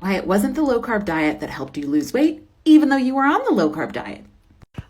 why it wasn't the low carb diet that helped you lose weight, even though you were on the low carb diet.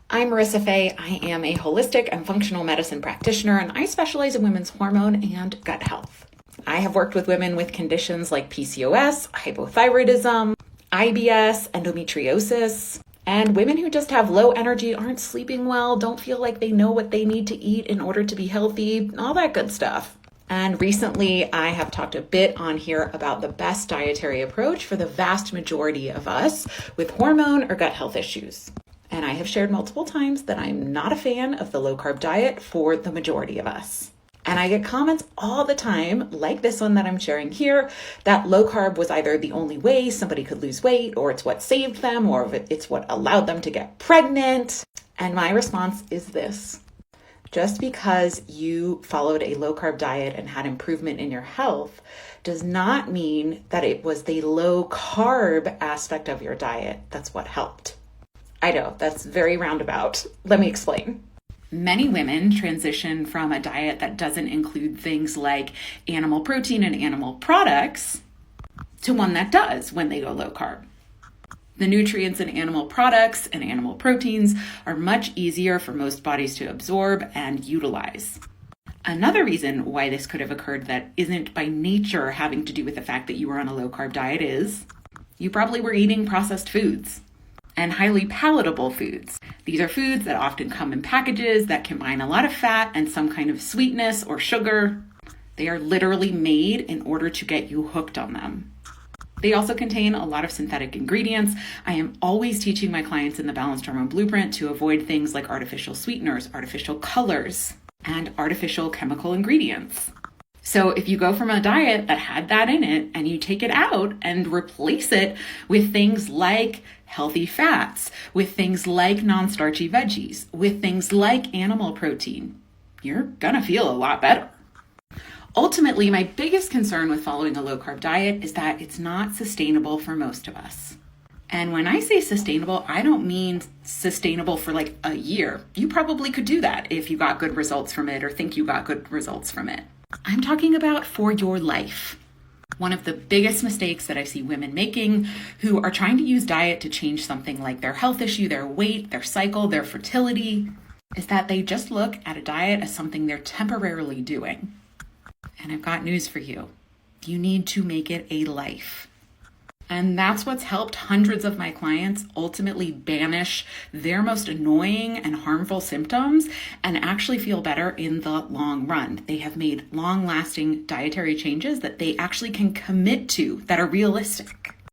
I'm Marissa Fay. I am a holistic and functional medicine practitioner, and I specialize in women's hormone and gut health. I have worked with women with conditions like PCOS, hypothyroidism, IBS, endometriosis, and women who just have low energy, aren't sleeping well, don't feel like they know what they need to eat in order to be healthy, all that good stuff. And recently, I have talked a bit on here about the best dietary approach for the vast majority of us with hormone or gut health issues. And I have shared multiple times that I'm not a fan of the low carb diet for the majority of us. And I get comments all the time, like this one that I'm sharing here, that low carb was either the only way somebody could lose weight, or it's what saved them, or it's what allowed them to get pregnant. And my response is this. Just because you followed a low carb diet and had improvement in your health does not mean that it was the low carb aspect of your diet that's what helped. I know, that's very roundabout. Let me explain. Many women transition from a diet that doesn't include things like animal protein and animal products to one that does when they go low carb. The nutrients in animal products and animal proteins are much easier for most bodies to absorb and utilize. Another reason why this could have occurred that isn't by nature having to do with the fact that you were on a low carb diet is you probably were eating processed foods and highly palatable foods. These are foods that often come in packages that combine a lot of fat and some kind of sweetness or sugar. They are literally made in order to get you hooked on them. They also contain a lot of synthetic ingredients. I am always teaching my clients in the Balanced Hormone Blueprint to avoid things like artificial sweeteners, artificial colors, and artificial chemical ingredients. So if you go from a diet that had that in it and you take it out and replace it with things like healthy fats, with things like non-starchy veggies, with things like animal protein, you're gonna feel a lot better. Ultimately, my biggest concern with following a low-carb diet is that it's not sustainable for most of us. And when I say sustainable, I don't mean sustainable for like a year. You probably could do that if you got good results from it or think you got good results from it. I'm talking about for your life. One of the biggest mistakes that I see women making who are trying to use diet to change something like their health issue, their weight, their cycle, their fertility, is that they just look at a diet as something they're temporarily doing. And I've got news for you. You need to make it a life. And that's what's helped hundreds of my clients ultimately banish their most annoying and harmful symptoms and actually feel better in the long run. They have made long-lasting dietary changes that they actually can commit to that are realistic.